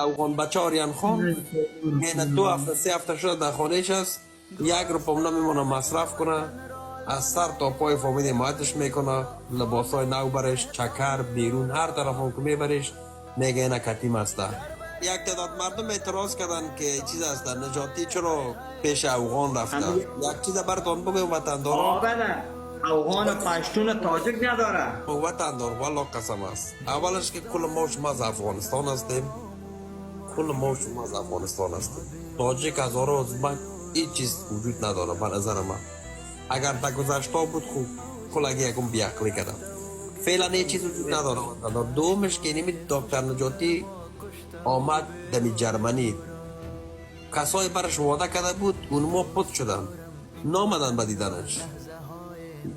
افغان بچه آریان خان میره 2 هفته 3 هفته شده در خانهش است، 1 روپیه نمیمونه مصرف کنه، از سر تا پای فامیل حمایتش میکنه، لباسای نو برش، چکر بیرون هر طرف هم که میبرش میگه اینا کتیم هسته. یک تعداد مردم اعتراض کردن که چیز هست نجاتی چرا پیش افغان رفته. یک چیز براتون بگم وطندارا، افغان پشتون تاجک نداره. وطندار والله قسم است، اولش که کل ما شما از افغانستان هستیم، کل ما شما از افغانستان هستیم. تاجک هزار ازبک هیچ چیز وجود نداره به نظر من. اگر در گذشته بود خوب کلگی یکم بیعقلی کردم، فعلا هیچ چیز وجود نداره. دومش که نمی دکتر نجاتی آمد دمی جرمنی، کسای برش وعده کرده بود اونما پت شدن نامدن به دیدنش.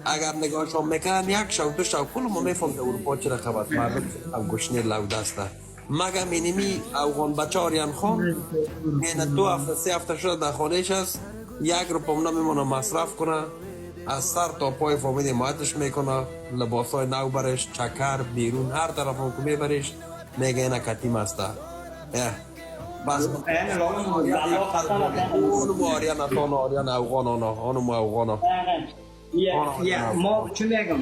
اگر نگاهشان میکردن یک شو 2 شو کل ما میفهمد اروپا چه رقم است، مردم هم گشنه لو دسته. مگه اینمی افغان بچه آریان خان میره 2 هفته 3 هفته شده در خانهش است، 1 روپیه نمیمونه مصرف کنه، از سر تا پای فامیل حمایتش میکنه، لباسای نو برش، چکر بیرون هر طرف هم که میبرش میگه اینا کتیم هسته. بس اونو آریان اتانا آریان افغانانا اونو افغانا ما چون میگم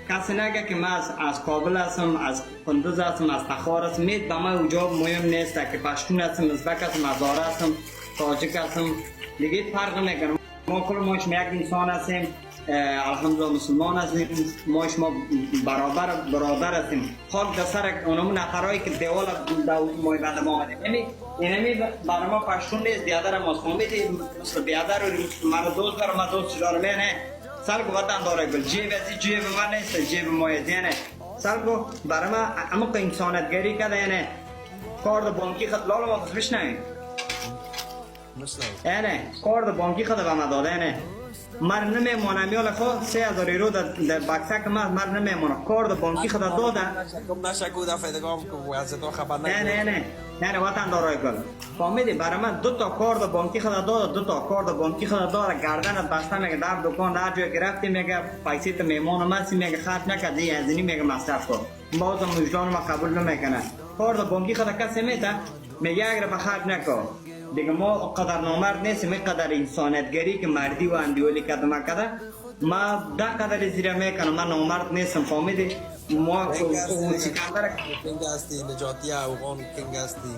کسی نگه که من از کابل هستم، از کندوز هستم، از تخار هستم، مید به من اونجا مهم نیست که پشتون هستم، ازبک هستم، هزاره هستم، تاجک هستم، دیگه فرق نکنم. ما کل ماش یک انسان هستیم، الحمدلله مسلمان هستیم، ماش ما برادر هستیم. خاک در سر اونمون نفرهایی که دیوال مای بند ما آمده اینمی برای ما پشتون نیست، بیادر ما فهمیدی مثل بیادر و مرا دوست دارم، ما دوست دارم نه سالگو وطن داره گل جیب ازی جیب من نیست، جیب مایه دیانه سالگو برای ما عمق انسانتگری کرده یعنی کارد بانکی خود لالا ما بخش نمید یعنی کارد بانکی خود به ما داده یعنی مر نمیمونه میال خود 3000 یورو در بکسک مر نمیمونه کارد بانکی خود داده نشکو دفعه دگام که از تو خبر نکنه نه وطن دارای گل فهمیدی برای من 2 تا کارد بانکی خود داده، 2 تا کارد بانکی خود داره، گردنت بسته میگه در دکان در جای گرفتی میگه پیسه تو میمون مسی میگه خرج نکردی از اینی میگه مصرف کن، بازم وجدان ما قبول نمیکنه. کارد بانکی خود کسی میده میگه اگر به خرج نکن دیگه ما قدر نامرد نیستیم، قدر انسانیتگری که مردی و اندیولی کدام کرده ما ده قدر زیرا میکنم، من نامرد نیستم فهمیدی. ما کنگ هستی نجاتی افغان کنگ هستی